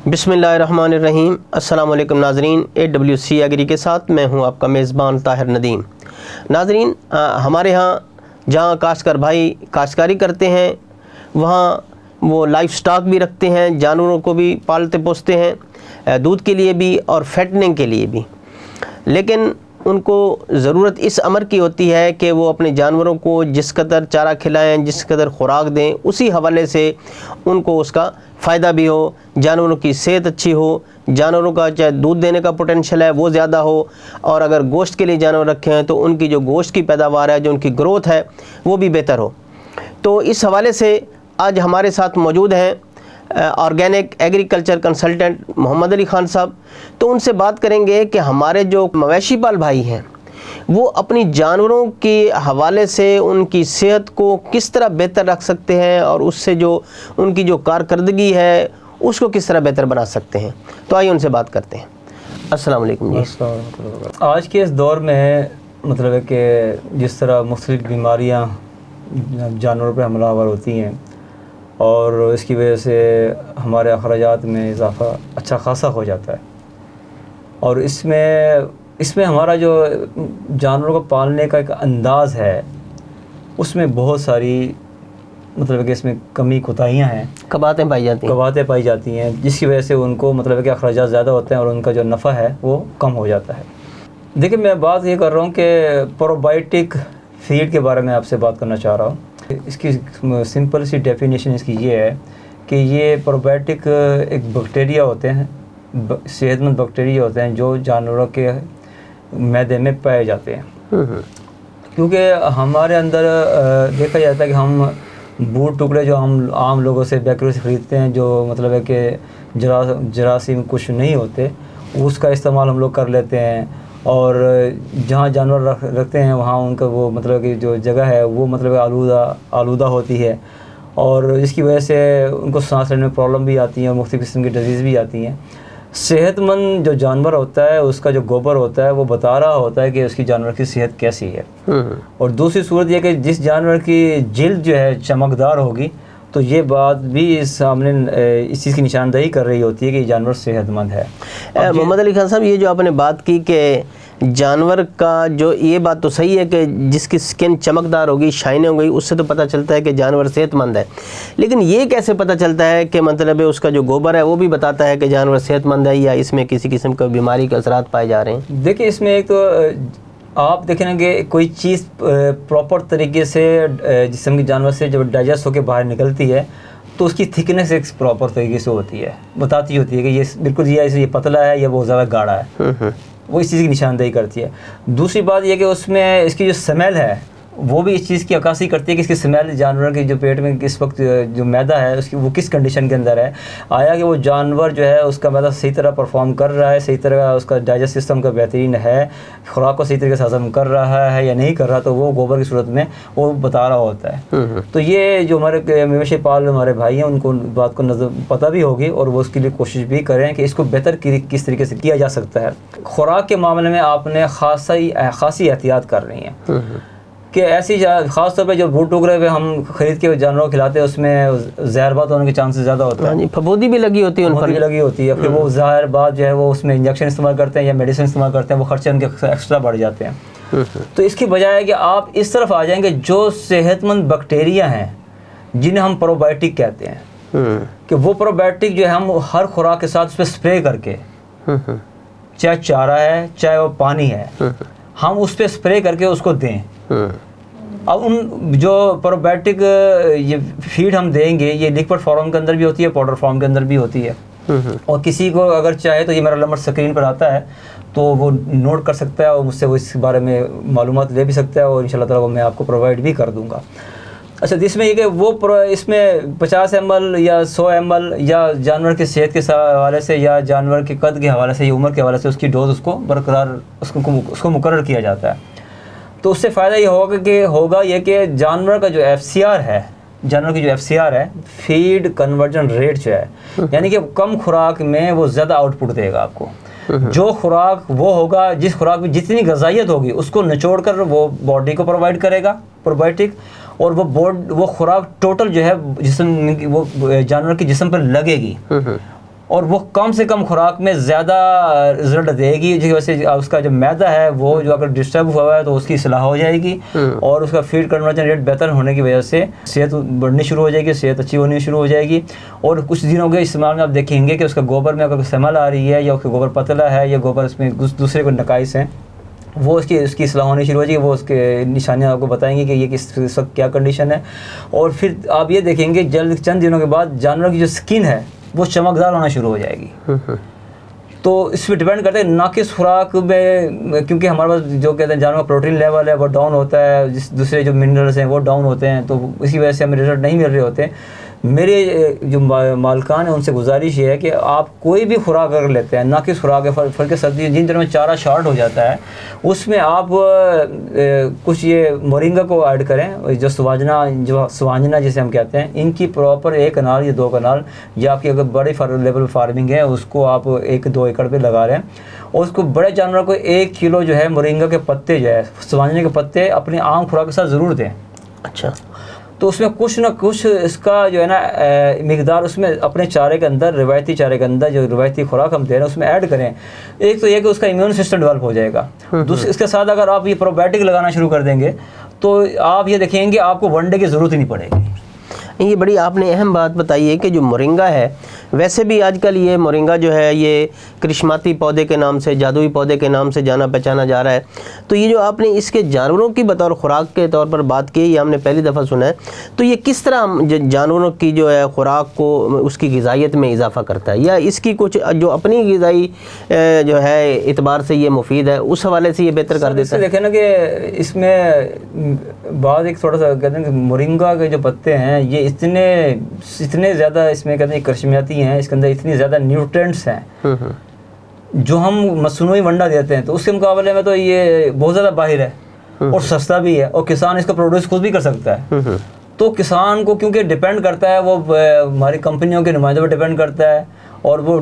بسم اللہ الرحمن الرحیم۔ السلام علیکم ناظرین، AWC ایگری کے ساتھ میں ہوں آپ کا میزبان طاہر ندیم۔ ناظرین، ہمارے ہاں جہاں کاشتکار بھائی کاشتکاری کرتے ہیں وہاں وہ لائف سٹاک بھی رکھتے ہیں، جانوروں کو بھی پالتے پوستے ہیں، دودھ کے لیے بھی اور فیٹنگ کے لیے بھی، لیکن ان کو ضرورت اس امر کی ہوتی ہے کہ وہ اپنے جانوروں کو جس قدر چارہ کھلائیں، جس قدر خوراک دیں، اسی حوالے سے ان کو اس کا فائدہ بھی ہو، جانوروں کی صحت اچھی ہو، جانوروں کا چاہے دودھ دینے کا پوٹینشیل ہے وہ زیادہ ہو، اور اگر گوشت کے لیے جانور رکھے ہیں تو ان کی جو گوشت کی پیداوار ہے، جو ان کی گروتھ ہے وہ بھی بہتر ہو۔ تو اس حوالے سے آج ہمارے ساتھ موجود ہیں آرگینک ایگریکلچر کنسلٹنٹ محمد علی خان صاحب۔ تو ان سے بات کریں گے کہ ہمارے جو مویشی پال بھائی ہیں وہ اپنی جانوروں کے حوالے سے ان کی صحت کو کس طرح بہتر رکھ سکتے ہیں، اور اس سے جو ان کی جو کارکردگی ہے اس کو کس طرح بہتر بنا سکتے ہیں۔ تو آئیے ان سے بات کرتے ہیں۔ السلام علیکم جی۔ آج کے اس دور میں مطلب ہے کہ جس طرح مختلف بیماریاں جانوروں پہ حملہ آور ہوتی ہیں اور اس کی وجہ سے ہمارے اخراجات میں اضافہ اچھا خاصا ہو جاتا ہے، اور اس میں ہمارا جو جانوروں کو پالنے کا ایک انداز ہے اس میں بہت ساری مطلب کہ اس میں کمی کوتاہیاں ہیں، کباتیں پائی جاتی ہیں، جس کی وجہ سے ان کو مطلب کہ اخراجات زیادہ ہوتے ہیں اور ان کا جو نفع ہے وہ کم ہو جاتا ہے۔ دیکھیں، میں بات یہ کر رہا ہوں کہ پروبائیوٹک فیڈ کے بارے میں آپ سے بات کرنا چاہ رہا ہوں۔ اس کی سمپل سی ڈیفینیشن اس کی یہ ہے کہ یہ پروبائیوٹک ایک بیکٹیریا ہوتے ہیں، صحت مند بیکٹیریا ہوتے ہیں جو جانوروں کے معدے میں پائے جاتے ہیں، کیونکہ ہمارے اندر دیکھا جاتا ہے کہ ہم بوٹ ٹکڑے جو ہم عام لوگوں سے بیکریوں سے خریدتے ہیں، جو مطلب ہے کہ جراثیم کچھ نہیں ہوتے، اس کا استعمال ہم لوگ کر لیتے ہیں، اور جہاں جانور رکھتے ہیں وہاں ان کا وہ مطلب کہ جو جگہ ہے وہ مطلب آلودہ ہوتی ہے، اور اس کی وجہ سے ان کو سانس لینے میں پرابلم بھی آتی ہیں اور مختلف قسم کی ڈیزیز بھی آتی ہیں۔ صحت مند جو جانور ہوتا ہے اس کا جو گوبر ہوتا ہے وہ بتا رہا ہوتا ہے کہ اس کی جانور کی صحت کیسی ہے، اور دوسری صورت یہ کہ جس جانور کی جلد جو ہے چمکدار ہوگی تو یہ بات بھی سامنے اس چیز کی نشاندہی کر رہی ہوتی ہے کہ یہ جانور صحت مند ہے۔ محمد علی خان صاحب، یہ جو آپ نے بات کی کہ جانور کا جو، یہ بات تو صحیح ہے کہ جس کی سکن چمکدار ہوگی، شائننگ ہوگی، اس سے تو پتہ چلتا ہے کہ جانور صحت مند ہے، لیکن یہ کیسے پتہ چلتا ہے کہ مطلب ہے اس کا جو گوبر ہے وہ بھی بتاتا ہے کہ جانور صحت مند ہے، یا اس میں کسی قسم کا بیماری کے اثرات پائے جا رہے ہیں؟ دیکھیں، اس میں ایک تو آپ دیکھیں گے کہ کوئی چیز پراپر طریقے سے جسم کے جانور سے جب ڈائجسٹ ہو کے باہر نکلتی ہے تو اس کی تھکنس ایک پراپر طریقے سے ہوتی ہے، بتاتی ہوتی ہے کہ یہ بالکل یہ پتلا ہے یا بہت زیادہ گاڑھا ہے، وہ اس چیز کی نشاندہی کرتی ہے۔ دوسری بات یہ کہ اس میں اس کی جو سمیل ہے وہ بھی اس چیز کی عکاسی کرتی ہے کہ اس کی سمیل جانور کے جو پیٹ میں اس وقت جو معدہ ہے اس کی وہ کس کنڈیشن کے اندر ہے، آیا کہ وہ جانور جو ہے اس کا معدہ صحیح طرح پرفارم کر رہا ہے، صحیح طرح اس کا ڈائجسٹ سسٹم کا بہترین ہے، خوراک کو صحیح طریقے سے ہضم کر رہا ہے یا نہیں کر رہا، تو وہ گوبر کی صورت میں وہ بتا رہا ہوتا ہے۔ تو یہ جو ہمارے مویشی پال ہمارے بھائی ہیں ان کو بات کو پتہ بھی ہوگی اور وہ اس کے لیے کوشش بھی کریں کہ اس کو بہتر کس طریقے سے کیا جا سکتا ہے۔ خوراک کے معاملے میں آپ نے خاصی احتیاط کر رہی ہیں کہ ایسی خاص طور پہ جو بوٹ ٹکڑے پہ ہم خرید کے جانوروں کو کھلاتے ہیں اس میں زہربات ہونے کے چانسز زیادہ ہوتے ہیں، پھپھوندی بھی لگی ہوتی ہے، پھر وہ زہربات جو ہے وہ اس میں انجیکشن استعمال کرتے ہیں یا میڈیسن استعمال کرتے ہیں، وہ خرچے ان کے ایکسٹرا بڑھ جاتے ہیں۔ تو اس کی بجائے کہ آپ اس طرف آ جائیں کہ جو صحت مند بیکٹیریا ہیں جنہیں ہم پروبائیوٹک کہتے ہیں، کہ وہ پروبائیوٹک جو ہے ہم ہر خوراک کے ساتھ اس پہ اسپرے کر کے، چاہے چارہ ہے چاہے وہ پانی ہے، ہم اس پہ اسپرے کر کے اس کو دیں۔ اب ان جو پروبائیوٹک یہ فیڈ ہم دیں گے یہ لیکوڈ فارم کے اندر بھی ہوتی ہے، پاؤڈر فارم کے اندر بھی ہوتی ہے، اور کسی کو اگر چاہے تو یہ میرا نمبر اسکرین پر آتا ہے تو وہ نوٹ کر سکتا ہے اور مجھ سے وہ اس بارے میں معلومات لے بھی سکتا ہے، اور انشاءاللہ تعالیٰ میں آپ کو پرووائڈ بھی کر دوں گا۔ اچھا، اس میں یہ کہ وہ اس میں 50 ml یا 100 ml یا جانور کی صحت کے حوالے سے یا جانور کے قد کے حوالے سے یا عمر کے حوالے سے اس کی ڈوز اس کو برقرار اس کو مقرر کیا جاتا ہے۔ تو اس سے فائدہ یہ ہوگا یہ کہ جانور کا جو FCR ہے، جانور کی جو FCR ہے، فیڈ کنورژن ریٹ جو ہے، یعنی کہ کم خوراک میں وہ زیادہ آؤٹ پٹ دے گا آپ کو۔ جو خوراک وہ ہوگا جس خوراک میں جتنی غذائیت ہوگی اس کو نچوڑ کر وہ باڈی کو پرووائڈ کرے گا پروبائیوٹک، اور وہ خوراک ٹوٹل جو ہے جسم وہ جانور کے جسم پر لگے گی، اور وہ کم سے کم خوراک میں زیادہ رزلٹ دے گی، جس کی وجہ سے اس کا جو معدہ ہے وہ جو اگر ڈسٹرب ہوا ہے تو اس کی اصلاح ہو جائے گی، اور اس کا فیڈ کنورژن ریٹ بہتر ہونے کی وجہ سے صحت بڑھنی شروع ہو جائے گی، صحت اچھی ہونی شروع ہو جائے گی. اور کچھ دنوں کے استعمال میں آپ دیکھیں گے کہ اس کا گوبر میں اگر سمل آ رہی ہے، یا اس کا گوبر پتلا ہے، یا گوبر اس میں دوسرے کوئی نقائص ہیں، وہ اس کی اصلاح ہونی شروع ہو جائے گی. وہ اس کے نشانیاں آپ کو بتائیں گے کہ یہ اس وقت کیا کنڈیشن ہے. اور پھر آپ یہ دیکھیں گے چند دنوں کے بعد جانور کی جو سکن ہے وہ چمکدار ہونا شروع ہو جائے گی. تو اس پہ ڈیپینڈ کرتا ہے ناقص خوراک میں، کیونکہ ہمارے پاس جو کہتے ہیں جانور کا پروٹین لیول ہے وہ ڈاؤن ہوتا ہے، دوسرے جو منرلس ہیں وہ ڈاؤن ہوتے ہیں، تو اسی وجہ سے ہمیں رزلٹ نہیں مل رہے ہوتے. میرے جو مالکان ہیں ان سے گزارش یہ ہے کہ آپ کوئی بھی خوراک اگر لیتے ہیں، ناقص خوراک ہے، فرق سردی جن دنوں میں چارہ شارٹ ہو جاتا ہے، اس میں آپ کچھ یہ مورنگا کو ایڈ کریں، جو سوانجنا جسے ہم کہتے ہیں، ان کی پراپر 1 کنال یا 2 کنال، یا آپ کی اگر بڑی لیول فارمنگ ہے اس کو آپ 1-2 ایکڑ پہ لگا رہے ہیں، اور اس کو بڑے جانوروں کو 1 کلو جو ہے مورنگا کے پتے جو ہے، سوانجنے کے پتے اپنی عام خوراک کے ساتھ ضرور دیں. اچھا. تو اس میں کچھ نہ کچھ اس کا جو ہے نا مقدار اس میں اپنے چارے کے اندر، روایتی چارے کے اندر جو روایتی خوراک ہم دے رہے ہیں اس میں ایڈ کریں. ایک تو یہ کہ اس کا امیون سسٹم ڈیولپ ہو جائے گا. دوسرے اس کے ساتھ اگر آپ یہ پروبیوٹک لگانا شروع کر دیں گے تو آپ یہ دیکھیں گے آپ کو ون ڈے کی ضرورت ہی نہیں پڑے گی. یہ بڑی آپ نے اہم بات بتائی ہے کہ جو مورنگا ہے، ویسے بھی آج کل یہ مورنگا جو ہے یہ کرشماتی پودے کے نام سے، جادوئی پودے کے نام سے جانا پہچانا جا رہا ہے. تو یہ جو آپ نے اس کے جانوروں کی بطور خوراک کے طور پر بات کی، یہ ہم نے پہلی دفعہ سنا ہے. تو یہ کس طرح جانوروں کی جو ہے خوراک کو اس کی غذائیت میں اضافہ کرتا ہے، یا اس کی کچھ جو اپنی غذائی جو ہے اعتبار سے یہ مفید ہے، اس حوالے سے یہ بہتر کر دیتا ہے؟ دیکھیں نا کہ اس میں بعض ایک تھوڑا سا کہتے ہیں کہ مورنگا کے جو پتے ہیں یہ اتنے زیادہ اس میں کہتے ہیں کرشمیاتی ہیں، اس کے اندر اتنی زیادہ نیوٹرینٹس ہیں جو ہم مصنوعی ونڈا دیتے ہیں، تو اس کے مقابلے میں تو یہ بہت زیادہ باہر ہے اور سستا بھی ہے، اور کسان اس کا پروڈیوس خود بھی کر سکتا ہے. تو کسان کو کیونکہ ڈیپینڈ کرتا ہے، وہ ہماری کمپنیوں کے نمائندوں پر ڈیپینڈ کرتا ہے، اور وہ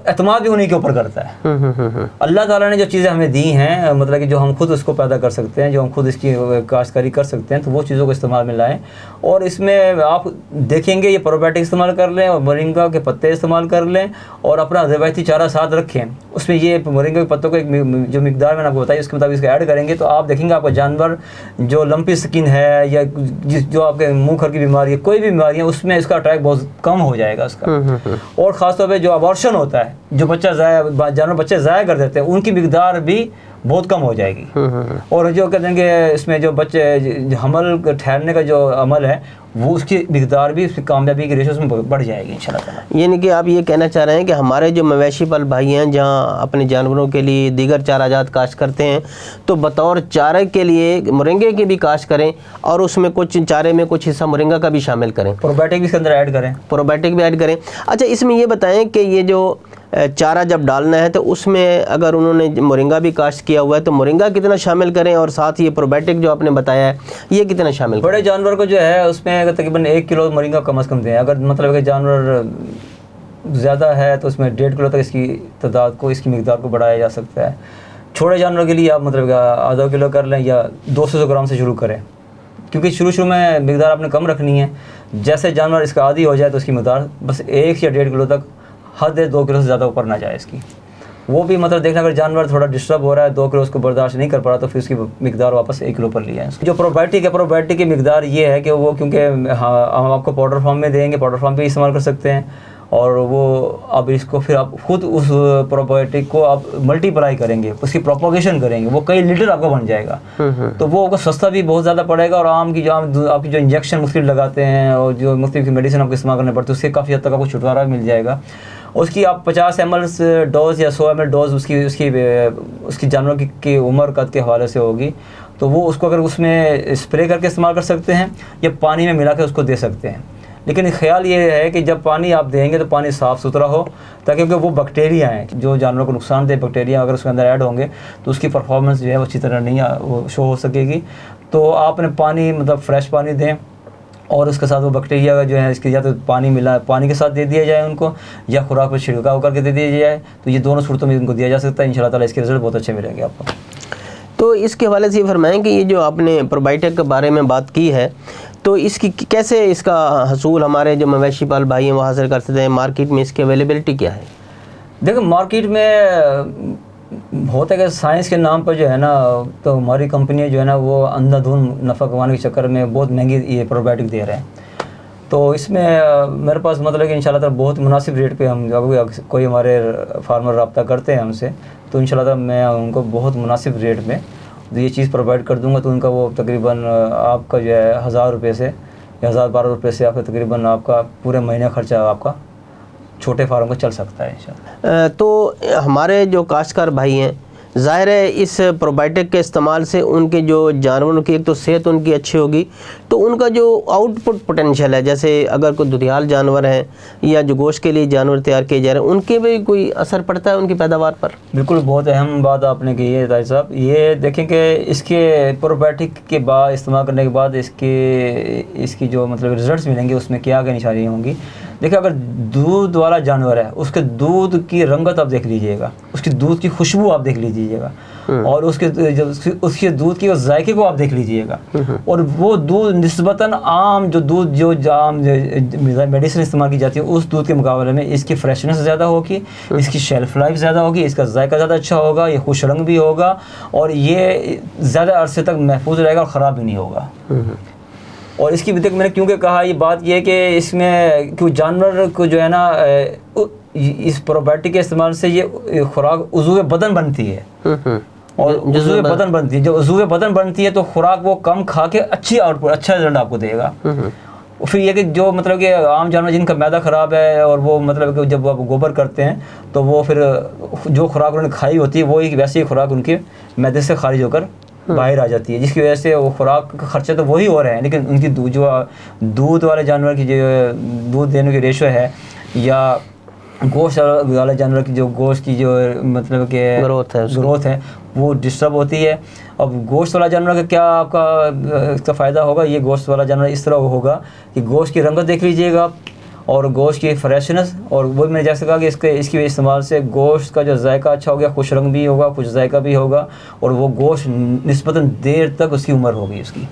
اعتماد بھی انہیں کے اوپر کرتا ہے. اللہ تعالیٰ نے جو چیزیں ہمیں دی ہیں، مطلب کہ جو ہم خود اس کو پیدا کر سکتے ہیں، جو ہم خود اس کی کاشتکاری کر سکتے ہیں، تو وہ چیزوں کو استعمال میں لائیں. اور اس میں آپ دیکھیں گے یہ پروبیوٹک استعمال کر لیں، اور مورنگا کے پتے استعمال کر لیں، اور اپنا روایتی چارہ ساتھ رکھیں. اس میں یہ مورنگا کے پتوں کو ایک جو مقدار میں نے آپ کو بتائی اس کے مطابق اس کو ایڈ کریں گے، تو آپ دیکھیں گے آپ کا جانور جو لمپی سکن ہے، یا جو آپ کے منہ کھر کی بیماری ہے، کوئی بھی بیماری ہے، اس میں اس کا اٹیک بہت کم ہو جائے گا اس کا. اور خاص طور پہ جو ابارشن ہوتا ہے، جو جانور بچے ضائع کر دیتے ہیں، ان کی مقدار بھی بہت کم ہو جائے گی. اور جو کہتے ہیں کہ اس میں جو بچے حمل ٹھہرنے کا جو عمل ہے، وہ اس کی مقدار بھی، اس کی کامیابی کی ریشو اس میں بڑھ جائے گی انشاءاللہ تعالیٰ. یعنی کہ آپ یہ کہنا چاہ رہے ہیں کہ ہمارے جو مویشی پال بھائی ہیں جہاں اپنے جانوروں کے لیے دیگر چارہ جات کاشت کرتے ہیں، تو بطور چارے کے لیے مرنگے کی بھی کاشت کریں، اور اس میں کچھ چارے میں کچھ حصہ مرنگا کا بھی شامل کریں، پروبیوٹک بھی اس کے اندر ایڈ کریں. پروبیوٹک بھی ایڈ کریں. اچھا، اس میں یہ بتائیں کہ یہ جو چارہ جب ڈالنا ہے تو اس میں اگر انہوں نے مورنگا بھی کاشت کیا ہوا ہے تو مورنگا کتنا شامل کریں، اور ساتھ یہ پروبیوٹک جو آپ نے بتایا ہے یہ کتنا شامل کریں؟ بڑے جانور کو جو ہے اس میں تقریباً 1 کلو مورنگا کم از کم دیں. اگر مطلب کہ جانور زیادہ ہے تو اس میں 1.5 کلو تک اس کی تعداد کو، اس کی مقدار کو بڑھایا جا سکتا ہے. چھوٹے جانوروں کے لیے آپ مطلب کہ آدھا کلو کر لیں، یا 200 گرام سے شروع کریں، کیونکہ شروع میں مقدار آپ نے کم رکھنی ہے. جیسے جانور اس کا عادی ہو جائے تو اس کی مقدار بس 1 یا 1.5 کلو تک، حد ہے 2 کلو سے زیادہ اوپر نہ جائے اس کی. وہ بھی مطلب دیکھنا اگر جانور تھوڑا ڈسٹرب ہو رہا ہے، 2 کلو اس کو برداشت نہیں کر پا رہا، تو پھر اس کی مقدار واپس 1 کلو پر لیا ہے. جو پروبیوٹک کی مقدار یہ ہے کہ وہ کیونکہ ہم آپ کو پاؤڈر فارم میں دیں گے، پاؤڈر فارم بھی استعمال کر سکتے ہیں، اور وہ اب اس کو پھر آپ خود اس پروبیوٹک کو آپ ملٹی پلائی کریں گے، اس کی پروپوگیشن کریں گے، وہ کئی لیٹر آپ کا بن جائے گا. تو وہ سستا بھی بہت زیادہ پڑے گا، اور عام کی جو آپ کی جو انجیکشن مختلف لگاتے ہیں، اور جو مختلف میڈیسن آپ کو استعمال کرنے پڑتے ہیں، اس سے کافی حد تک آپ کو چھٹکارا مل جائے گا. اس کی آپ 50 ml ڈوز یا 100 ml ڈوز اس کی جانور کی عمر قد کے حوالے سے ہوگی. تو وہ اس کو اگر اس میں اسپرے کر کے استعمال کر سکتے ہیں، یا پانی میں ملا کے اس کو دے سکتے ہیں. لیکن خیال یہ ہے کہ جب پانی آپ دیں گے تو پانی صاف ستھرا ہو، تاکہ وہ بیکٹیریا ہیں جو جانوروں کو نقصان دہ بیکٹیریا اگر اس کے اندر ایڈ ہوں گے تو اس کی پرفارمنس جو ہے وہ اچھی طرح نہیں وہ شو ہو سکے گی. تو آپ نے پانی مطلب فریش پانی دیں، اور اس کے ساتھ وہ بیکٹیریا جو ہے اس کے یا تو پانی کے ساتھ دے دیا جائے ان کو، یا خوراک پر چھڑکاؤ کر کے دے دیا جائے. تو یہ دونوں صورتوں میں ان کو دیا جا سکتا ہے. انشاءاللہ تعالیٰ اس کے رزلٹ بہت اچھے ملیں گے آپ کو. تو اس کے حوالے سے یہ فرمائیں کہ یہ جو آپ نے پروبائیوٹک کے بارے میں بات کی ہے تو اس کی کیسے اس کا حصول ہمارے جو مویشی پال بھائی ہیں وہ حاصل کر سکتے ہیں؟ مارکیٹ میں اس کی اویلیبلٹی کیا ہے؟ دیکھیں مارکیٹ میں ہوتا ہے کہ سائنس کے نام پر جو ہے نا تو ہماری کمپنیاں جو ہے نا وہ اندھا دھن نفع کمانے کے چکر میں بہت مہنگی یہ پروبائیوٹک دے رہے ہیں. تو اس میں میرے پاس مطلب کہ انشاءاللہ تعالیٰ بہت مناسب ریٹ پہ ہم جب کوئی ہمارے فارمر رابطہ کرتے ہیں ہم سے تو انشاءاللہ تعالیٰ میں ان کو بہت مناسب ریٹ میں یہ چیز پرووائڈ کر دوں گا. تو ان کا وہ تقریباً آپ کا جو ہے 1000 روپے سے یا 1012 روپے سے آپ کا تقریباً آپ کا پورے مہینے خرچہ آپ کا چھوٹے فارم کا چل سکتا ہے انشاءاللہ. تو ہمارے جو کاشتکار بھائی ہیں ظاہر ہے اس پروبائیوٹک کے استعمال سے ان کے جو جانوروں کی ایک تو صحت ان کی اچھی ہوگی تو ان کا جو آؤٹ پٹ پوٹینشیل ہے جیسے اگر کوئی ددھیال جانور ہے یا جو گوشت کے لیے جانور تیار کیے جا رہے ہیں ان کے بھی کوئی اثر پڑتا ہے ان کی پیداوار پر؟ بالکل بہت اہم بات آپ نے کی ہے طاہر صاحب. یہ دیکھیں کہ اس کے پروبائیوٹک کے بعد استعمال کرنے کے بعد اس کی جو مطلب رزلٹس ملیں گے اس میں کیا نشانیاں ہوں گی. دیکھیں اگر دودھ والا جانور ہے اس کے دودھ کی رنگت آپ دیکھ لیجئے گا, اس کی دودھ کی خوشبو آپ دیکھ لیجئے گا اور اس کے دودھ کے ذائقے کو آپ دیکھ لیجئے گا اور وہ دودھ نسبتاً عام جو دودھ جو عام میڈیسن استعمال کی جاتی ہے اس دودھ کے مقابلے میں اس کی فریشنس زیادہ ہوگی, اس کی شیلف لائف زیادہ ہوگی, اس کا ذائقہ زیادہ اچھا ہوگا, یہ خوش رنگ بھی ہوگا اور یہ زیادہ عرصے تک محفوظ رہے گا اور خراب بھی نہیں ہوگا. اور اس کی بھی میں نے کیونکہ کہا یہ بات یہ کہ اس میں کیوں جانور کو جو ہے نا اس پروبائیوٹک کے استعمال سے یہ خوراک عضو بدن بنتی ہے اور عضو بدن بنتی ہے. جب عضو بدن بنتی ہے تو خوراک وہ کم کھا کے اچھی آؤٹ پٹ اچھا رزلٹ آپ کو دے گا. پھر یہ کہ جو مطلب کہ عام جانور جن کا معدہ خراب ہے اور وہ مطلب کہ جب وہ گوبر کرتے ہیں تو وہ پھر جو خوراک انہوں نے کھائی ہوتی ہے وہی ویسے ہی خوراک ان کے معدے سے خارج ہو کر باہر آ جاتی ہے جس کی وجہ سے وہ خوراک کا خرچہ تو وہی ہو رہے ہیں لیکن ان کی جو دودھ والے جانور کی جو دودھ دینے کی ریشو ہے یا گوشت والے جانور کی جو گوشت کی جو مطلب کہ گروتھ ہے وہ ڈسٹرب ہوتی ہے. اب گوشت والا جانور کا کیا آپ کا اس کا فائدہ ہوگا؟ یہ گوشت والا جانور اس طرح ہوگا کہ گوشت کی رنگت دیکھ لیجئے گا اور گوشت کی فریشنس اور وہ میں نے جیسے کہا کہ اس کے استعمال سے گوشت کا جو ذائقہ اچھا ہو گیا, خوش رنگ بھی ہوگا, خوش ذائقہ بھی ہوگا اور وہ گوشت نسبتاً دیر تک اس کی عمر ہوگی اس کی.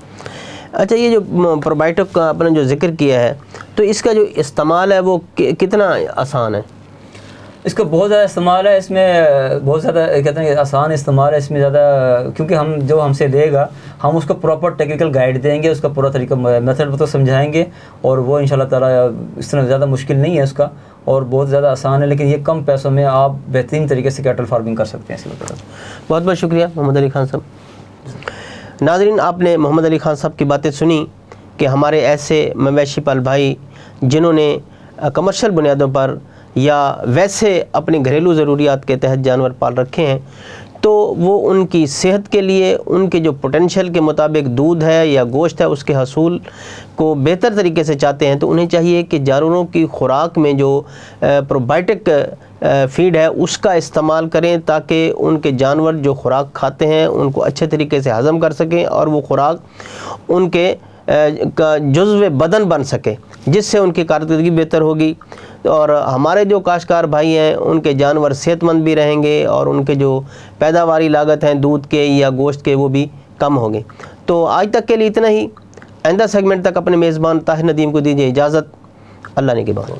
اچھا یہ جو پروبائیوٹک کا آپ نے جو ذکر کیا ہے تو اس کا جو استعمال ہے وہ کتنا آسان ہے؟ اس کا بہت زیادہ استعمال ہے, اس میں بہت زیادہ کہتے ہیں کہ آسان استعمال ہے اس میں زیادہ کیونکہ ہم سے لے گا ہم اس کو پراپر ٹیکنیکل گائیڈ دیں گے, اس کا پورا طریقہ میتھڈ تو سمجھائیں گے اور وہ انشاءاللہ تعالیٰ اس طرح زیادہ مشکل نہیں ہے اس کا اور بہت زیادہ آسان ہے لیکن یہ کم پیسوں میں آپ بہترین طریقے سے کیٹل فارمنگ کر سکتے ہیں. اسی وقت بہت بہت شکریہ محمد علی خان صاحب. ناظرین آپ نے محمد علی خان صاحب کی باتیں سنی کہ ہمارے ایسے مویشی پال بھائی جنہوں نے کمرشل بنیادوں پر یا ویسے اپنے گھریلو ضروریات کے تحت جانور پال رکھے ہیں تو وہ ان کی صحت کے لیے ان کے جو پوٹینشیل کے مطابق دودھ ہے یا گوشت ہے اس کے حصول کو بہتر طریقے سے چاہتے ہیں تو انہیں چاہیے کہ جانوروں کی خوراک میں جو پروبائیوٹک فیڈ ہے اس کا استعمال کریں تاکہ ان کے جانور جو خوراک کھاتے ہیں ان کو اچھے طریقے سے ہضم کر سکیں اور وہ خوراک ان کے کا جزو بدن بن سکے جس سے ان کی کارکردگی بہتر ہوگی اور ہمارے جو کاشتکار بھائی ہیں ان کے جانور صحت مند بھی رہیں گے اور ان کے جو پیداواری لاگت ہیں دودھ کے یا گوشت کے وہ بھی کم ہوں گے. تو آج تک کے لیے اتنا ہی. آئندہ سیگمنٹ تک اپنے میزبان طاہر ندیم کو دیجیے اجازت. اللہ نے کی بات.